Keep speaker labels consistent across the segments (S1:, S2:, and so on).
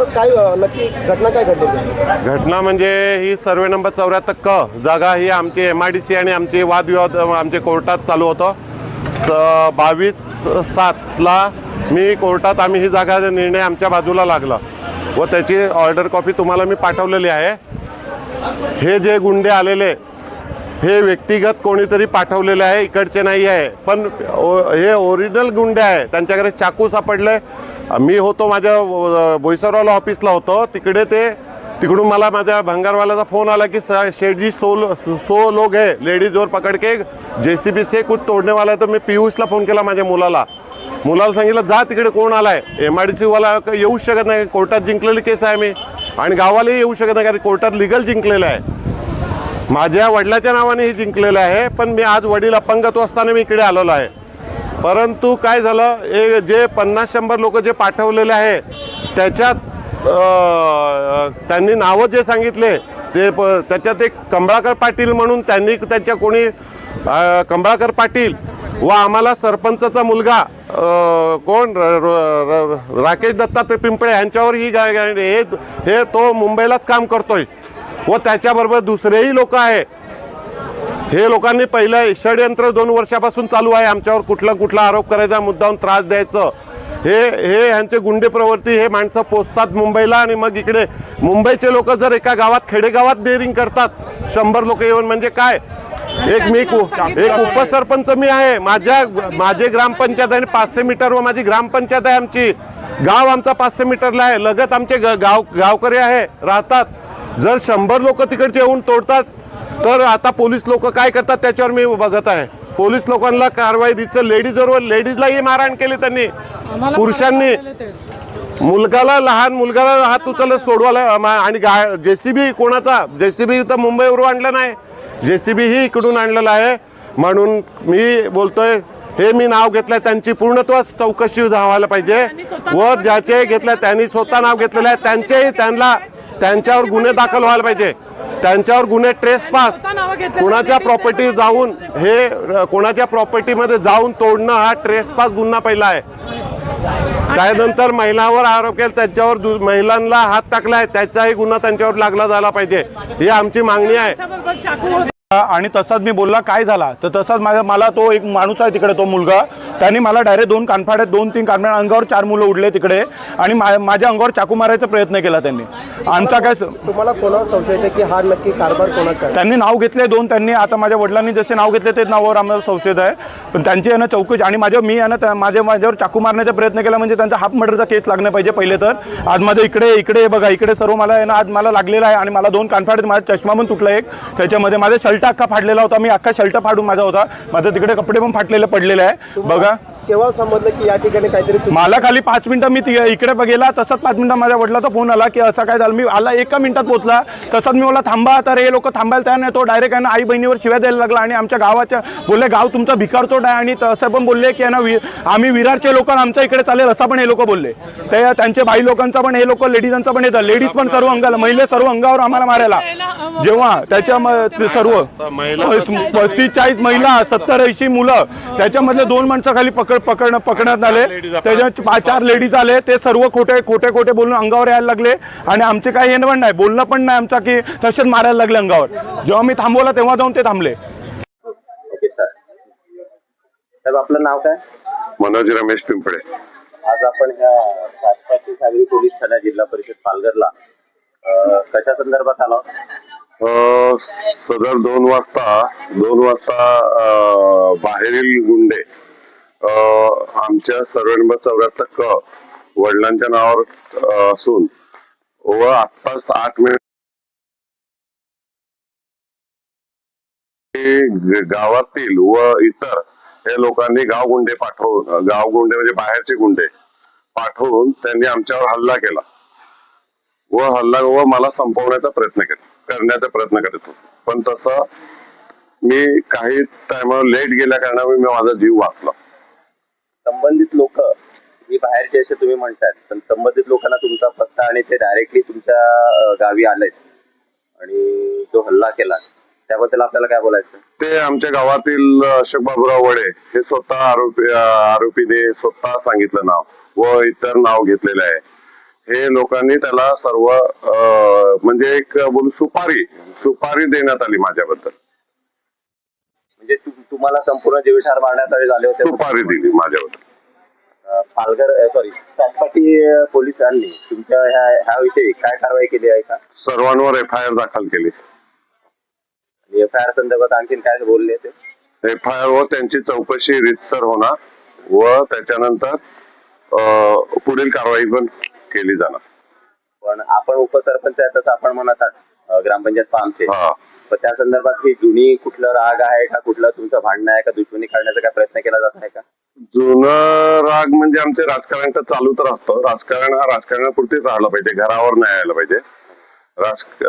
S1: काय नक्की घटना काय घडली?
S2: घटना म्हणजे ही सर्वे नंबर 74 क जागा ही आमची MIDC आणि आमचे वादविवाद आमचे कोर्टात चालू होतं. 22/7 मी कोर्टात आम्ही ही जागा निर्णय आमच्या बाजूला लागला व त्याची ऑर्डर कॉपी तुम्हाला मी पाठवलेली आहे. हे जे गुंडे आलेले हे व्यक्तिगत कोणीतरी पाठवलेले आहे, इकडचे नाही आहे, पण हे ओरिजिनल गुंडे आहे. त्यांच्याकडे चाकू सापडले. मी होतो माझ्या बोईसरवाला ऑफिसला होतो तिकडे. तिकडून मला माझ्या भंगारवाल्याचा फोन आला की शेठ जी 100 लोग है लेडीज और पकड़ के JCB से कुछ तोडने वाला है. तर मी पियुषला फोन केला, माझ्या मुलाला सांगितलं जा तिकडे कोण आलाय. MIDC वाला येऊ शकत नाही, कोर्टात जिंकलेली केस आहे मी, आणि गावालाही येऊ शकत नाही कारण कोर्टात लिगल जिंकलेलं आहे. माझ्या वडिलाच्या नावाने ही जिंकलेलं आहे, पण मी आज वडील अपंगत्व असताना मी इकडे आलेलो आहे. परंतु काय झालं, हे जे 50-100 लोक जे पाठवलेले आहे त्याच्यात त्यांनी नावं जे सांगितले ते त्याच्यात एक कमळाकर पाटील म्हणून त्यांनी त्यांच्या कोणी कमळाकर पाटील व आम्हाला सरपंचाचा मुलगा कोण राकेश दत्तात्रय पिंपळे यांच्यावर ही हे तो मुंबईलाच काम करतोय व त्याच्याबरोबर दुसरेही लोक आहे. हे लोकांनी पहिलं षडयंत्र 2 वर्षापासून चालू आहे आमच्यावर, कुठला आरोप करायचा, मुद्दाम त्रास द्यायचं. हे ह्यांचे गुंडे प्रवृत्ती. हे माणसं पोचतात मुंबईला आणि मग इकडे मुंबईचे लोक जर एका गावात खेडेगावात डेअरिंग करतात 100 लोक येऊन, म्हणजे काय. एक उपसरपंच मी आहे. माझे ग्रामपंचायत आहे 500 मीटर व माझी ग्रामपंचायत आहे. आमची गाव आमचा 500 मीटरला आहे. लगत आमचे गावकरी आहे राहतात. जर 100 लोक तिकडचे येऊन तोडतात तर आता पोलीस लोक काय करतात त्याच्यावर मी बघत आहे. पोलीस लोकांना कारवाई दिसतं. लेडीजलाही मारहाण केली त्यांनी, पुरुषांनी. लहान मुलगाला हात उचलत सोडवायला. आणि JCB कोणाचा, JCB तर मुंबईवरून आणलं नाही, JCB ही इकडून आणलेलं आहे. म्हणून मी बोलतोय, हे मी नाव घेतलंय त्यांची पूर्णत्व चौकशी व्हायला पाहिजे व ज्याचे घेतलंय त्यांनी स्वतः नाव घेतलेलं आहे त्यांच्यावर गुन्हे दाखल व्हायला पाहिजे. त्यांच्यावर गुन्हे ट्रेसपास, कोणाच्या प्रॉपर्टी जाऊन कोणाच्या प्रॉपर्टीमध्ये जाऊन तोडणं हा ट्रेसपास गुन्हा पहिला आहे. त्यानंतर महिलांवर आरोप केला, त्याच्यावर महिलांना हात टाकलाय, त्याचाही गुन्हा त्यांच्यावर लागला झाला पाहिजे, ही आमची मागणी आहे.
S3: आणि तसाच मी बोलला काय झाला तर तसाच मला तो एक माणूस आहे तिकडे, तो मुलगा, त्यांनी मला डायरेक्ट 2 कानफाड्यात 2-3 कानफाड्या अंगावर 4 मुलं उडले तिकडे आणि माझ्या अंगावर चाकू मारायचा प्रयत्न केला त्यांनी. आमचा काय
S1: तुम्हाला कोणावर संशय आहे की हा नक्की कारभार कोणाचा आहे?
S3: त्यांनी नाव घेतले 2. त्यांनी आता माझ्या वडिलांनी जसे नाव घेतले ते नावावर आम्हाला संशय आहे. पण त्यांची आहे ना चौकशी, आणि माझ्यावर चाकू मारण्याचा प्रयत्न केला म्हणजे त्यांचा हाफ मर्डरचा केस लागणे पाहिजे पहिले तर. आज माझ्या इकडे बघा, इकडे सर्व मला आहे ना आज मला लागलेला आहे आणि मला 2 कानफाड्यात माझा चष्मा पण तुटला एक. त्याच्यामध्ये माझे शर्ट अख्खा फाडलेला होता, मी अख्खा शर्ट फाडून माझा होता, माझे तिकडे कपडे पण फाटलेले पडलेले आहे बघा.
S1: केव्हा समजलं की या ठिकाणी काहीतरी?
S3: मला खाली 5 मिनिटं मी इकडे बघेला, तसंच 5 मिनिटं माझ्या वडिलाचा फोन आला की असं काय झालं. मी आला 1 मिनिटात पोहोचला, तसंच मी बोला थांबा. तर हे लोक थांबायला तयार नाही. तो डायरेक्ट आहे ना आई बहिणीवर शिव्या द्यायला लागला आणि आमच्या गावाच्या बोलले गाव तुमचा भिकारचोट आहे, आणि असं पण बोलले की ना आम्ही विरारचे लोक आमच्या इकडे चालेल असं पण हे लोक बोलले. ते त्यांचे बाई लोकांचा पण हे लोक लेडीजांचा पण येतात, लेडीज पण सर्व अंगाला, महिला सर्व अंगावर आम्हाला मारायला. जेव्हा त्याच्या सर्व 35-40 महिला 70-80 मुलं, त्याच्यामधले 2 माणसं खाली पकडण्यात आले. त्याच्यात 5-4 लेडीज आले, ते सर्व खोटे बोलून अंगावर यायला लागले आणि आमचे काही हे नाही, बोलणं पण नाही आमचा की तसेच मारायला लागले अंगावर. जेव्हा मी थांबवला तेव्हा जाऊन ते थांबले.
S4: आपलं नाव काय?
S2: मनोज रमेश पिंपळे.
S4: आज आपण ह्या सातपाटी सागरी पोलीस ठाणा जिल्हा परिषद पालघरला कशा संदर्भात आला?
S2: सदर 2 वाजता बाहेरील गुंडे आमच्या सर्वे नंबर 74 क वडिलांच्या नावावर असून व आत्ताच 8 मिनिट गावातील व इतर हे लोकांनी गावगुंडे म्हणजे बाहेरचे गुंडे पाठवून त्यांनी आमच्यावर हल्ला केला व मला संपवण्याचा करण्याचा प्रयत्न करत होतो. पण तसं मी काही टायमावर लेट गेल्या कारणामुळे माझा जीव वाचला.
S4: संबंधित लोक ही बाहेरचे असे तुम्ही म्हणतात, पण संबंधित लोकांना तुमचा पत्ता आणि ते डायरेक्टली तुमच्या गावी आलेत आणि जो हल्ला केला त्याबद्दल आपल्याला काय बोलायचं?
S2: ते आमच्या गावातील अशोक बाबूराव वडे हे स्वतः आरोपीने स्वतः सांगितलं नाव व इतर नाव घेतलेलं आहे. हे लोकांनी त्याला सर्व म्हणजे एक बोलू सुपारी देण्यात आली माझ्याबद्दल.
S4: म्हणजे तुम्हाला संपूर्ण जीवितहार मारण्यासाठी झाले होते.
S2: सुपारी दिली माझ्याबद्दल.
S4: पालघर सातपाटी पोलिसांनी तुमच्या ह्या विषयी काय कारवाई केली आहे का?
S2: सर्वांवर FIR दाखल केली.
S4: FIR संदर्भात आणखीन काय बोलले ते?
S2: FIR वर त्यांची चौकशी रीतसर होणार व त्याच्यानंतर पुढील कारवाई पण केली जाणार.
S4: पण आपण उपसरपंच आहे तसं आपण म्हणत आहात ग्रामपंचायत पामचे.
S2: हा,
S4: पण त्या संदर्भात ही जुनी कुठलं राग आहे का, कुठलं तुमचं भांडण आहे का, दुश्मनी काढण्याचा काय प्रयत्न केला जात आहे का?
S2: जुनं राग म्हणजे आमचे राजकारण तर चालूच राहतं. राजकारण हा राजकारणापुरतीच राहिला पाहिजे, घरावर नाही यायला पाहिजे.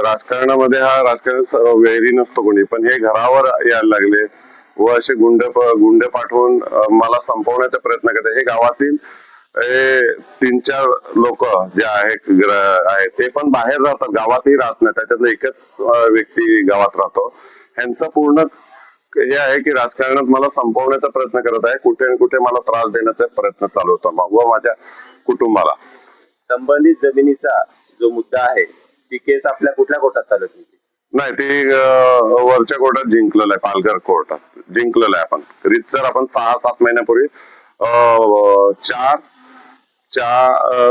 S2: राजकारणामध्ये हा राजकारण सर्व वैरी नसतो कोणी, पण हे घरावर यायला लागले व असे गुंडे पाठवून मला संपवण्याचा प्रयत्न करते. हे गावातील 3-4 लोक जे आहेत ते पण बाहेर राहतात, गावातही राहत नाही. त्याच्यातलं एकच व्यक्ती गावात राहतो. ह्यांचं पूर्ण हे आहे की राजकारणात मला संपवण्याचा प्रयत्न करत आहे. कुठे ना कुठे मला त्रास देण्याचा प्रयत्न चालू होता व माझ्या कुटुंबाला.
S4: संबंधित जमिनीचा जो मुद्दा आहे ती केस आपल्या कुठल्या कोर्टात चालू होती?
S2: नाही, ते वरच्या कोर्टात जिंकलेलं आहे. पालघर कोर्टात जिंकलेलं आहे. आपण रीतसर आपण 6-7 महिन्यापूर्वी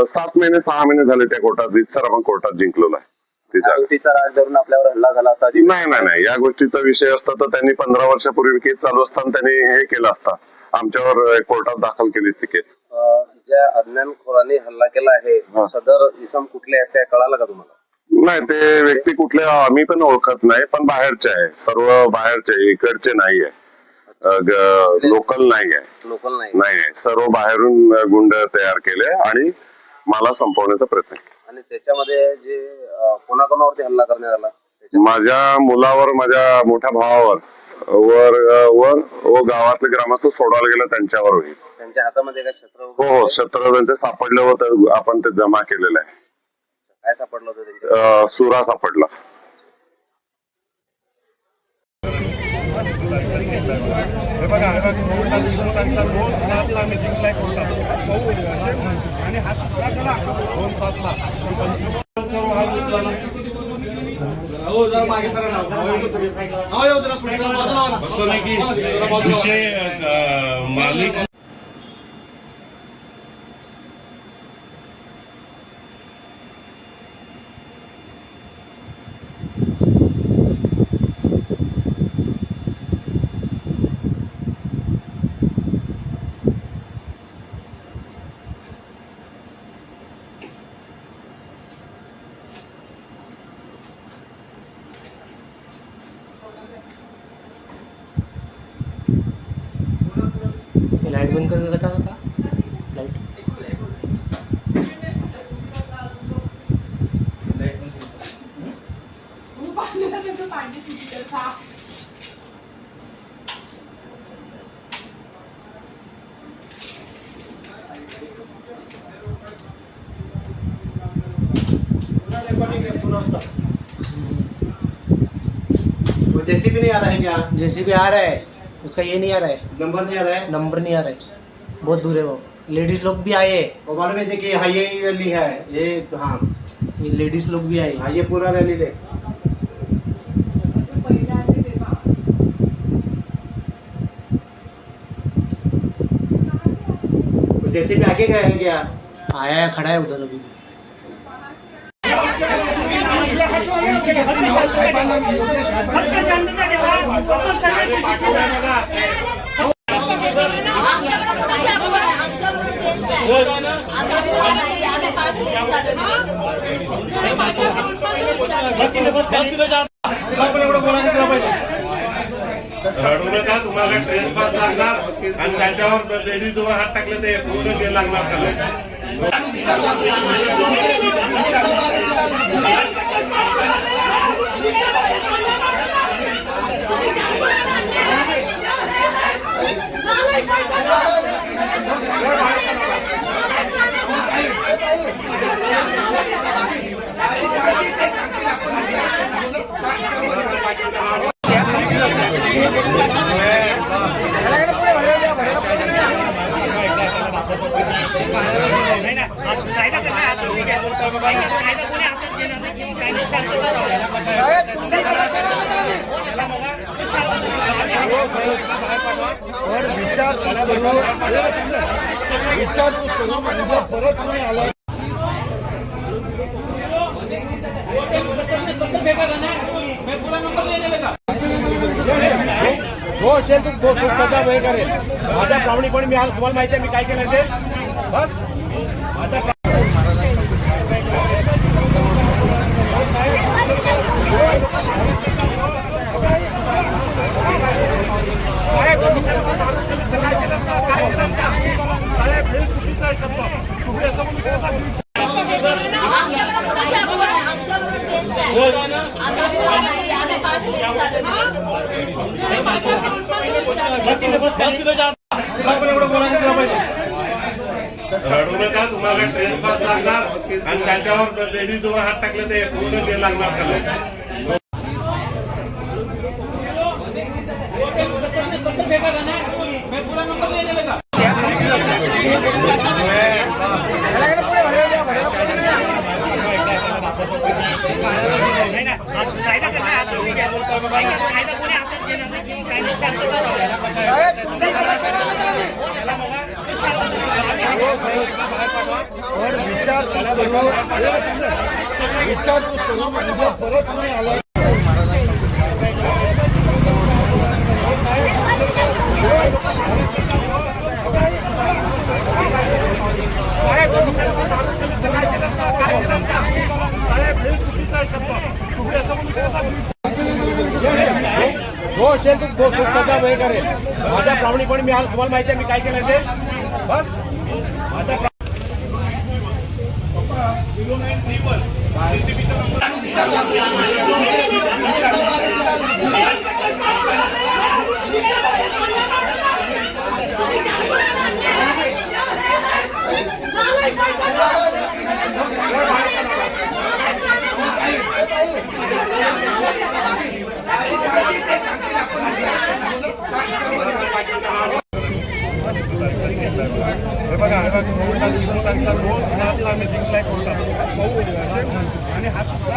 S2: 6 महिने झाले त्या कोर्टात रीतसर आपण कोर्टात जिंकलेलो आहे.
S4: गोष्टीचा राग धरून आपल्यावर हल्ला झाला असता?
S2: नाही, या गोष्टीचा विषय असता तर त्यांनी 15 वर्षापूर्वी केस चालू असताना त्यांनी हे केलं असता, आमच्यावर कोर्टात दाखल केलीच ती केस.
S1: ज्या अज्ञानखोरांनी हल्ला केला आहे सदर इसम कुठले आहेत काय कळालं का तुम्हाला?
S2: नाही, ते व्यक्ती कुठले आम्ही पण ओळखत नाही, पण बाहेरचे आहे. सर्व बाहेरचे, इकडचे नाही आहे. लोकल नाही आहे. सर्व बाहेरून गुंड तयार केले आणि मला संपवण्याचा प्रयत्न केला.
S1: आणि त्याच्यामध्ये जे कोणाकोणावरती हल्ला करण्यात आला?
S2: माझ्या मुलावर, माझ्या मोठ्या भावावर व गावातले ग्रामस्थ सोडवायला गेलं त्यांच्यावर होईल.
S1: त्यांच्या हातामध्ये काय छत्र?
S2: हो, छत्र त्यांचे सापडले होते. आपण ते जमा केलेलं आहे.
S1: काय सापडलं होतं?
S2: सुरा सापडला.
S5: विषय मालिक
S6: लाइट बंद करके बता का लाइट
S1: वो जेसीबी नहीं आ रहा है क्या?
S6: जेसीबी आ रहा है, उसका ये नहीं आ रहा है,
S1: नंबर नहीं आ रहा है?
S6: नंबर नहीं आ रहा है, बहुत दूर है वो. लेडीज लोग भी आए,
S1: वो मालूम है देखिए हाँ ये रैली है ये. हाँ
S6: ये लेडीज लोग भी आए.
S1: हाँ ये पूरा रैली देख. जेसीबी आगे गया है क्या?
S6: आया है, खड़ा है उधर अभी भी.
S5: रडू नका, तुम्हाला ट्रेन पास लागणार आणि त्याच्यावर लेडीजवर हात टाकले ते पूर्ण गेल लागणार त्याला.
S7: जो असेल तो सध्या वेळ करेल. माझ्या प्रामाणिकपणे मी आज तुम्हाला माहिती आहे मी काय केलं ते बस माझ्या
S5: रडू नका, तुम्हाला ट्रेन पास लागणार आणि त्याच्यावर लेडीजवर हात टाकले ते पूर्ण बिल लागणार त्याला. जो असेल तो सध्या वेळ करेल. माझ्या प्रामाणिकपणे मी आज तुम्हाला माहिती आहे मी काय केलं ते बस माझ्या हे बघा 2/7 मिसिंग फ्लॅग होता आणि हा 2/7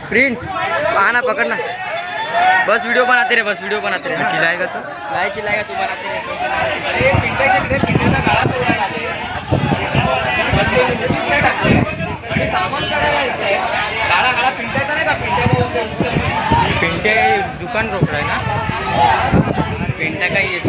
S8: प्रिंस आना पकड़ना बस वीडियो बनाते रहे, बस वीडियो बनाते रहे. चिल्लाएगा तो नहीं चिल्लाएगा, तू बनाते रहे. अरे पिंटे के पिंटेचा गाळा तोडायला आले आणि सामान काढायला येते. गाळा गाळा पिंट्याचा नाही का, पिंटे दुकान रोकड आहे ना, पिंट्या काही येत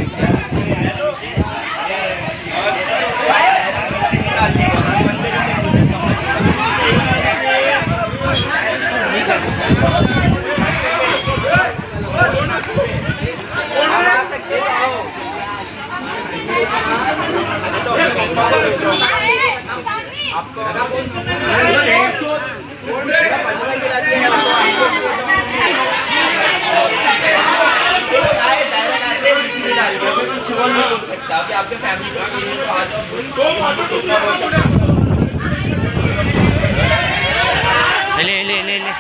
S8: ले ले ले ले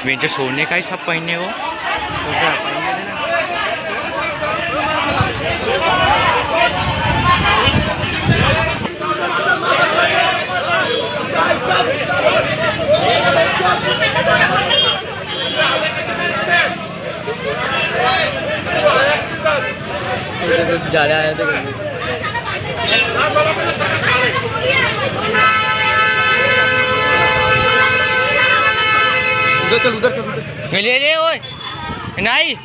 S8: मेरे सोने का ही सब पहने हो. जाले आया था उधर चल ले ले ओए नहीं